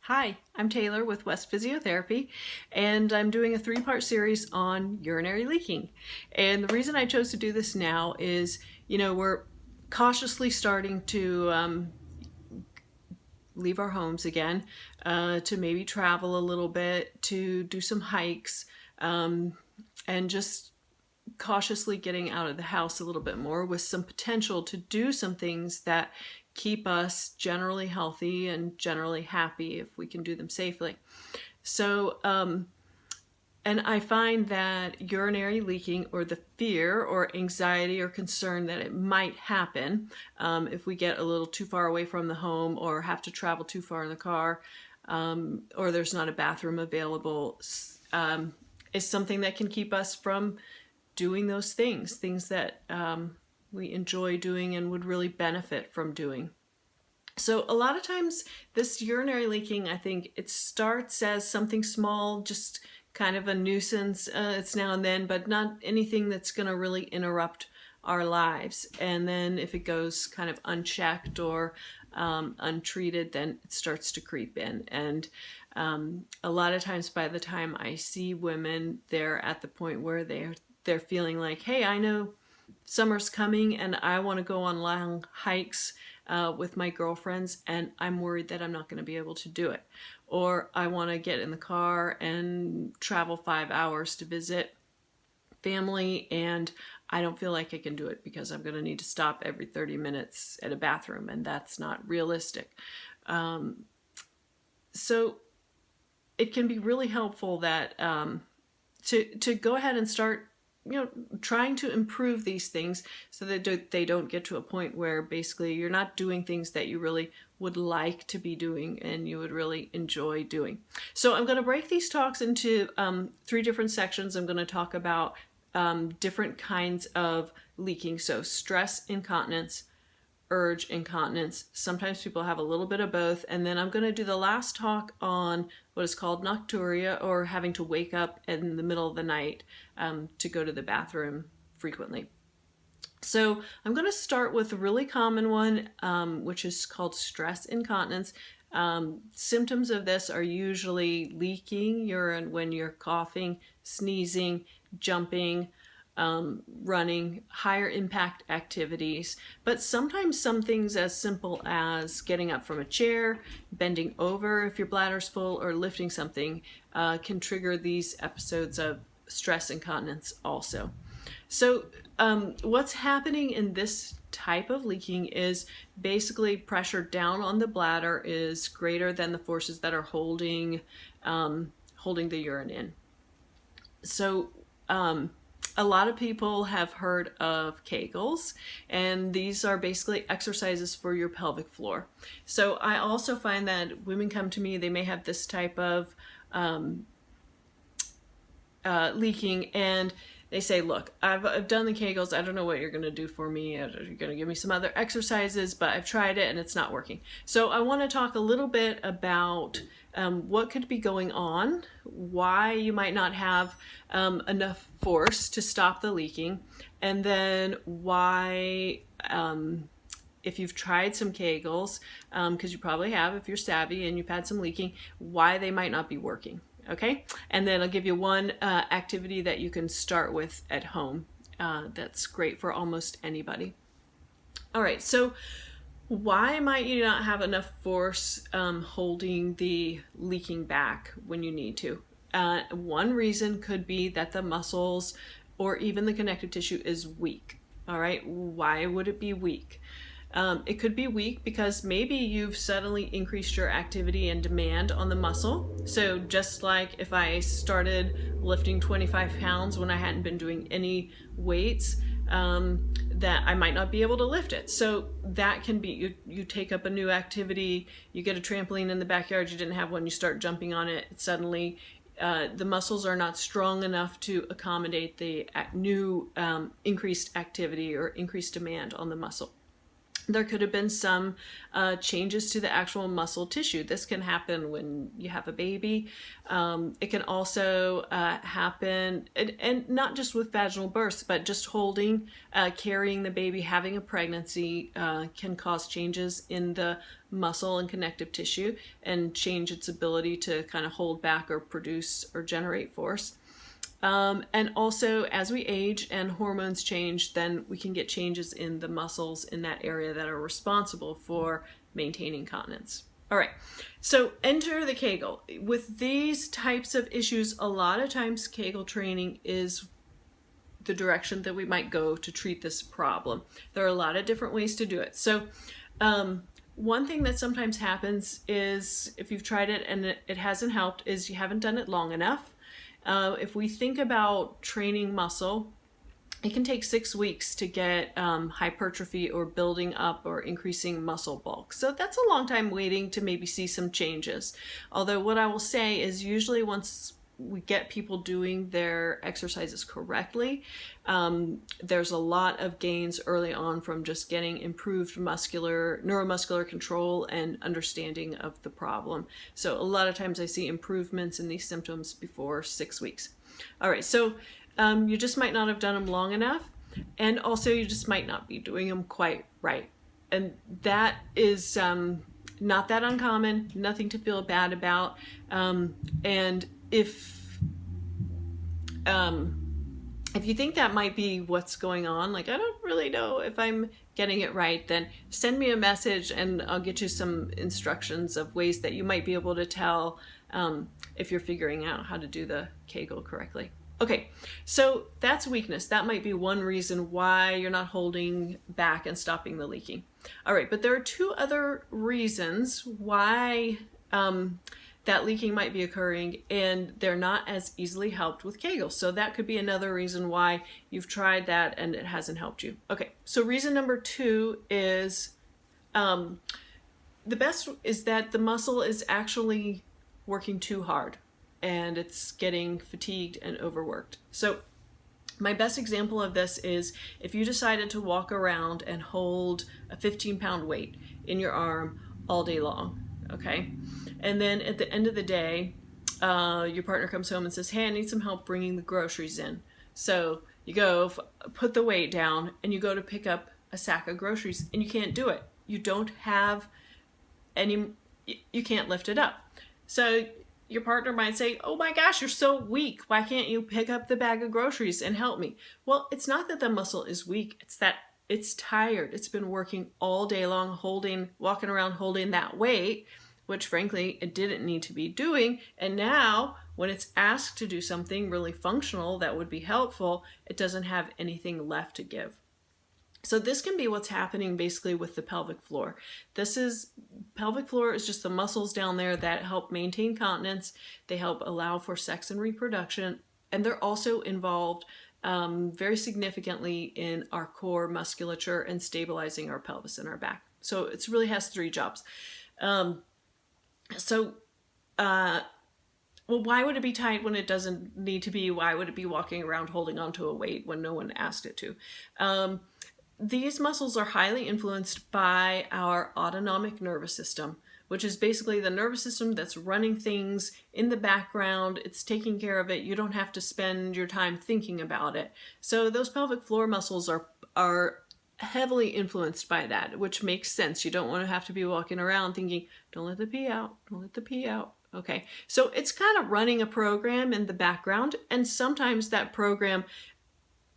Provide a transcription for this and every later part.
Hi, I'm Taylor with West Physiotherapy, and I'm doing a three-part series on urinary leaking. And the reason I chose to do this now is, we're cautiously starting to leave our homes again, to maybe travel a little bit, to do some hikes, and just cautiously getting out of the house a little bit more with some potential to do some things that keep us generally healthy and generally happy if we can do them safely. So, and I find that urinary leaking, or the fear or anxiety or concern that it might happen if we get a little too far away from the home or have to travel too far in the car, or there's not a bathroom available, is something that can keep us from doing those things that we enjoy doing and would really benefit from doing. So a lot of times this urinary leaking, I think it starts as something small, just kind of a nuisance. It's now and then, but not anything that's going to really interrupt our lives. And then if it goes kind of unchecked or untreated, then it starts to creep in. And a lot of times by the time I see women, they're at the point where they're feeling like, hey, I know summer's coming and I want to go on long hikes with my girlfriends, and I'm worried that I'm not going to be able to do it. Or I want to get in the car and travel 5 hours to visit family, and I don't feel like I can do it because I'm going to need to stop every 30 minutes at a bathroom, and that's not realistic. So it can be really helpful that to go ahead and start trying to improve these things so that they don't get to a point where basically you're not doing things that you really would like to be doing and you would really enjoy doing. So I'm going to break these talks into 3 different sections. I'm going to talk about different kinds of leaking. So stress incontinence, urge incontinence. Sometimes people have a little bit of both. And then I'm going to do the last talk on what is called nocturia, or having to wake up in the middle of the night to go to the bathroom frequently. So I'm going to start with a really common one, which is called stress incontinence. Symptoms of this are usually leaking urine when you're coughing, sneezing, jumping, running, higher impact activities, but sometimes some things as simple as getting up from a chair, bending over if your bladder's full, or lifting something can trigger these episodes of stress incontinence also. So what's happening in this type of leaking is basically pressure down on the bladder is greater than the forces that are holding the urine in. So a lot of people have heard of Kegels, and these are basically exercises for your pelvic floor. So I also find that women come to me, they may have this type of leaking, and they say, look, I've done the Kegels, I don't know what you're going to do for me, you're going to give me some other exercises, but I've tried it and it's not working. So I want to talk a little bit about what could be going on, why you might not have enough force to stop the leaking, and then why, if you've tried some Kegels, because you probably have if you're savvy and you've had some leaking, why they might not be working. Okay, and then I'll give you one activity that you can start with at home that's great for almost anybody. All right, so why might you not have enough force holding the leaking back when you need to? One reason could be that the muscles or even the connective tissue is weak. All right, why would it be weak? It could be weak because maybe you've suddenly increased your activity and demand on the muscle. So just like if I started lifting 25 pounds when I hadn't been doing any weights, that I might not be able to lift it. So that can be, you take up a new activity, you get a trampoline in the backyard, you didn't have one, you start jumping on it, suddenly the muscles are not strong enough to accommodate the new increased activity or increased demand on the muscle. There could have been some changes to the actual muscle tissue. This can happen when you have a baby. It can also happen, and not just with vaginal births, but just holding, carrying the baby, having a pregnancy can cause changes in the muscle and connective tissue and change its ability to kind of hold back or produce or generate force. And also, as we age and hormones change, then we can get changes in the muscles in that area that are responsible for maintaining continence. All right, so enter the Kegel. With these types of issues, a lot of times Kegel training is the direction that we might go to treat this problem. There are a lot of different ways to do it. So one thing that sometimes happens is, if you've tried it and it hasn't helped, is you haven't done it long enough. If we think about training muscle, it can take 6 weeks to get hypertrophy or building up or increasing muscle bulk. So that's a long time waiting to maybe see some changes. Although what I will say is, usually once we get people doing their exercises correctly, there's a lot of gains early on from just getting improved neuromuscular control and understanding of the problem. So a lot of times I see improvements in these symptoms before 6 weeks. All right, so you just might not have done them long enough, and also you just might not be doing them quite right. And that is not that uncommon, nothing to feel bad about. And if you think that might be what's going on, like, I don't really know if I'm getting it right, then send me a message and I'll get you some instructions of ways that you might be able to tell if you're figuring out how to do the Kegel correctly. Okay, so that's weakness. That might be one reason why you're not holding back and stopping the leaking. All right, but there are two other reasons why that leaking might be occurring, and they're not as easily helped with Kegels. So that could be another reason why you've tried that and it hasn't helped you. Okay, so reason number 2 is the best is that the muscle is actually working too hard and it's getting fatigued and overworked. So my best example of this is if you decided to walk around and hold a 15-pound weight in your arm all day long, okay? And then at the end of the day, your partner comes home and says, hey, I need some help bringing the groceries in. So you go put the weight down and you go to pick up a sack of groceries and you can't do it. You don't have any, you can't lift it up. So your partner might say, oh my gosh, you're so weak. Why can't you pick up the bag of groceries and help me? Well, it's not that the muscle is weak. It's that it's tired. It's been working all day long, walking around holding that weight, which frankly, it didn't need to be doing. And now when it's asked to do something really functional that would be helpful, it doesn't have anything left to give. So this can be what's happening basically with the pelvic floor. Pelvic floor is just the muscles down there that help maintain continence. They help allow for sex and reproduction. And they're also involved very significantly in our core musculature and stabilizing our pelvis and our back. So it really has 3 jobs. Well, why would it be tight when it doesn't need to be? Why would it be walking around holding onto a weight when no one asked it to? These muscles are highly influenced by our autonomic nervous system, which is basically the nervous system that's running things in the background. It's taking care of it. You don't have to spend your time thinking about it. So those pelvic floor muscles are heavily influenced by that, which makes sense. You don't want to have to be walking around thinking, don't let the pee out, don't let the pee out. Okay, so it's kind of running a program in the background, and sometimes that program,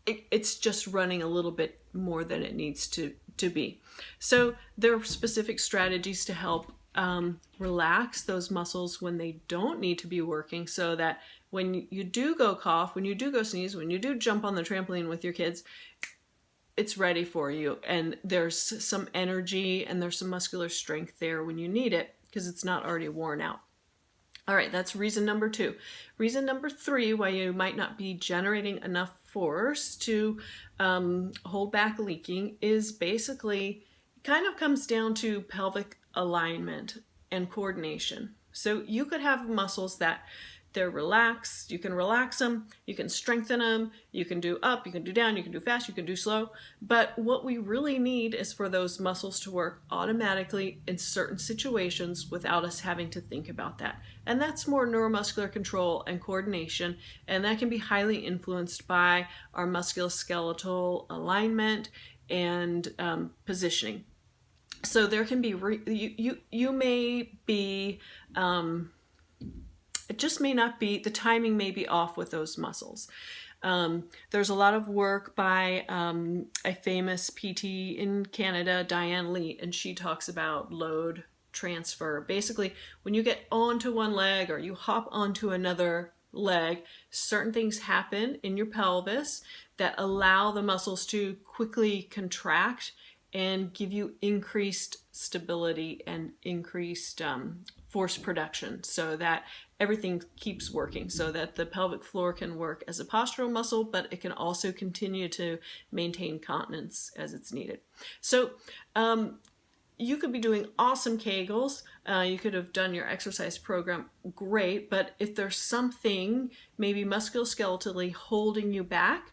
it's just running a little bit more than it needs to be. So there are specific strategies to help relax those muscles when they don't need to be working, so that when you do go cough, when you do go sneeze, when you do jump on the trampoline with your kids, it's ready for you, and there's some energy and there's some muscular strength there when you need it because it's not already worn out. All right, that's reason number 2. Reason number 3 why you might not be generating enough force to hold back leaking is basically kind of comes down to pelvic alignment and coordination. So you could have muscles that they're relaxed, you can relax them, you can strengthen them, you can do up, you can do down, you can do fast, you can do slow. But what we really need is for those muscles to work automatically in certain situations without us having to think about that. And that's more neuromuscular control and coordination, and that can be highly influenced by our musculoskeletal alignment and positioning. So there can be, you may be, it just may not be, the timing may be off with those muscles. There's a lot of work by a famous PT in Canada, Diane Lee, and she talks about load transfer. Basically, when you get onto one leg or you hop onto another leg, certain things happen in your pelvis that allow the muscles to quickly contract and give you increased stability and increased force production, so that everything keeps working, so that the pelvic floor can work as a postural muscle, but it can also continue to maintain continence as it's needed. So you could be doing awesome Kegels. You could have done your exercise program great, but if there's something maybe musculoskeletally holding you back,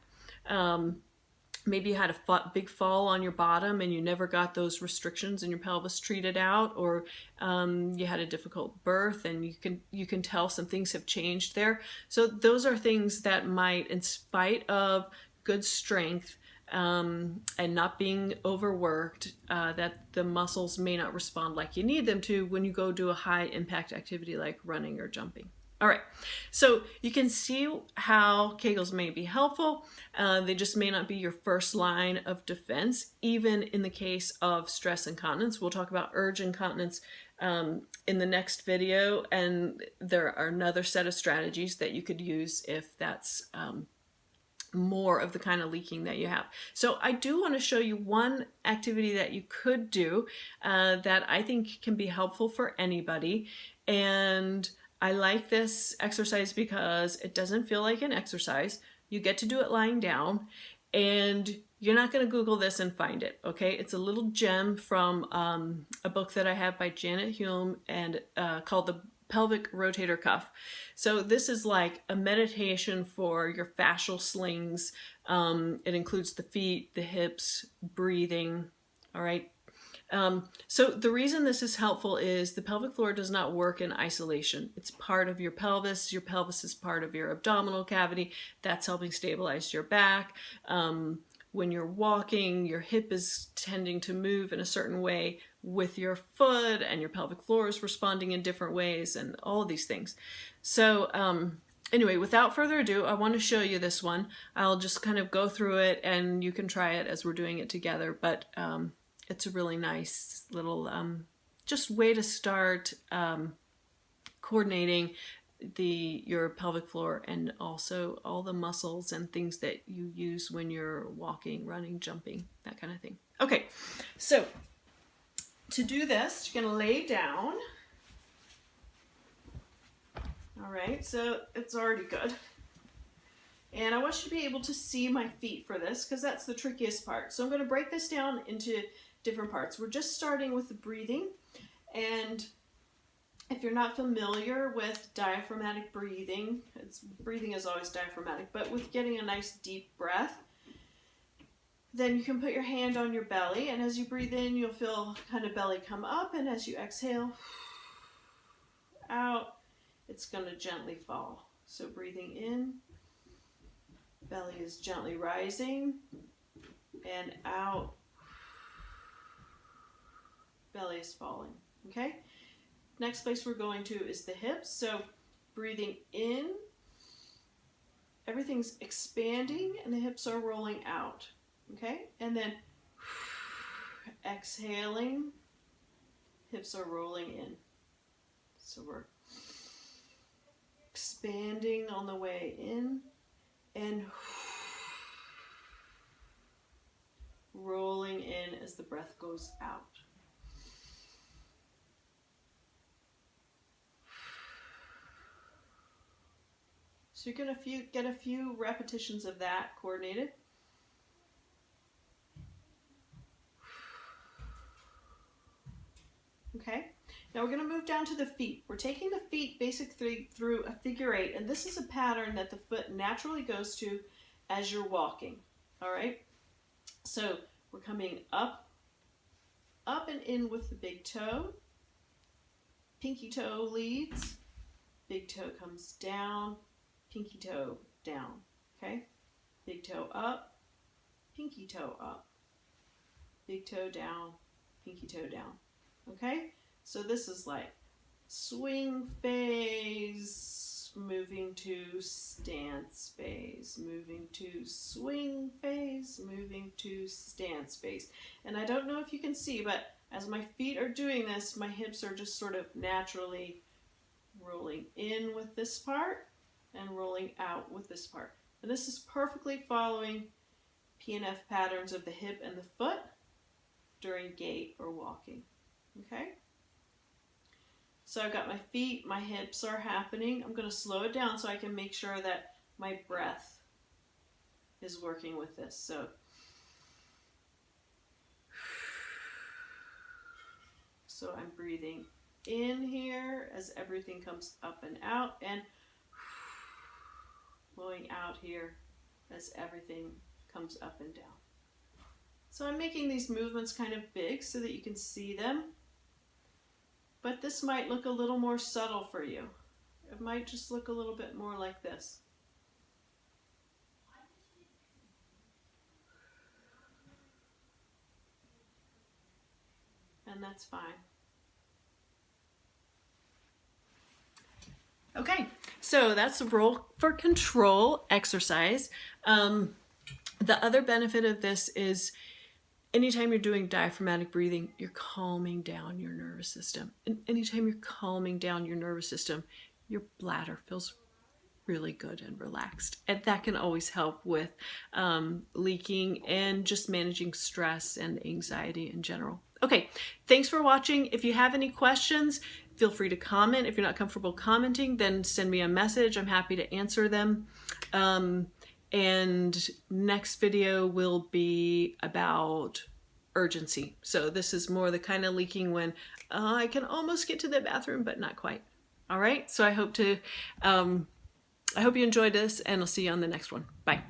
maybe you had a big fall on your bottom and you never got those restrictions in your pelvis treated out, or you had a difficult birth and you can tell some things have changed there. So those are things that might, in spite of good strength and not being overworked, that the muscles may not respond like you need them to when you go do a high impact activity like running or jumping. All right, so you can see how Kegels may be helpful. They just may not be your first line of defense, even in the case of stress incontinence. We'll talk about urge incontinence in the next video, and there are another set of strategies that you could use if that's more of the kind of leaking that you have. So I do want to show you one activity that you could do that I think can be helpful for anybody. And I like this exercise because it doesn't feel like an exercise. You get to do it lying down, and you're not going to Google this and find it, okay? It's a little gem from a book that I have by Janet Hume and called the Pelvic Rotator Cuff. So this is like a meditation for your fascial slings. It includes the feet, the hips, breathing, all right? So the reason this is helpful is the pelvic floor does not work in isolation. It's part of your pelvis. Your pelvis is part of your abdominal cavity. That's helping stabilize your back. When you're walking, your hip is tending to move in a certain way with your foot, and your pelvic floor is responding in different ways, and all of these things. So anyway, without further ado, I want to show you this one. I'll just kind of go through it, and you can try it as we're doing it together, but it's a really nice little just way to start coordinating your pelvic floor, and also all the muscles and things that you use when you're walking, running, jumping, that kind of thing. Okay, so to do this, you're going to lay down. All right, so it's already good. And I want you to be able to see my feet for this, because that's the trickiest part. So I'm going to break this down into different parts. We're just starting with the breathing, and if you're not familiar with diaphragmatic breathing, breathing is always diaphragmatic, but with getting a nice deep breath, then you can put your hand on your belly, and as you breathe in, you'll feel kind of belly come up, and as you exhale out, it's going to gently fall. So breathing in, belly is gently rising, and out, belly is falling, okay? Next place we're going to is the hips. So breathing in, everything's expanding and the hips are rolling out, okay? And then exhaling, hips are rolling in. So we're expanding on the way in and rolling in as the breath goes out. So you're going to get a few repetitions of that coordinated. Okay, Now we're going to move down to the feet. We're taking the feet basically through a figure 8, and this is a pattern that the foot naturally goes to as you're walking. All right? So we're coming up and in with the big toe. Pinky toe leads. Big toe comes down. Pinky toe down. Okay? Big toe up. Pinky toe up. Big toe down. Pinky toe down. Okay? So this is like swing phase, moving to stance phase, moving to swing phase, moving to stance phase. And I don't know if you can see, but as my feet are doing this, my hips are just sort of naturally rolling in with this part and rolling out with this part. And this is perfectly following P&F patterns of the hip and the foot during gait or walking. Okay? So I've got my feet, my hips are happening. I'm going to slow it down so I can make sure that my breath is working with this. So I'm breathing in here as everything comes up and out, and blowing out here as everything comes up and down. So I'm making these movements kind of big so that you can see them. But this might look a little more subtle for you. It might just look a little bit more like this. And that's fine. Okay, so that's the roll for control exercise. The other benefit of this is anytime you're doing diaphragmatic breathing, you're calming down your nervous system. And anytime you're calming down your nervous system, your bladder feels really good and relaxed. And that can always help with leaking and just managing stress and anxiety in general. Okay, thanks for watching. If you have any questions, feel free to comment. If you're not comfortable commenting, then send me a message. I'm happy to answer them. And next video will be about urgency. So this is more the kind of leaking when I can almost get to the bathroom, but not quite. All right. So I hope you enjoyed this, and I'll see you on the next one. Bye.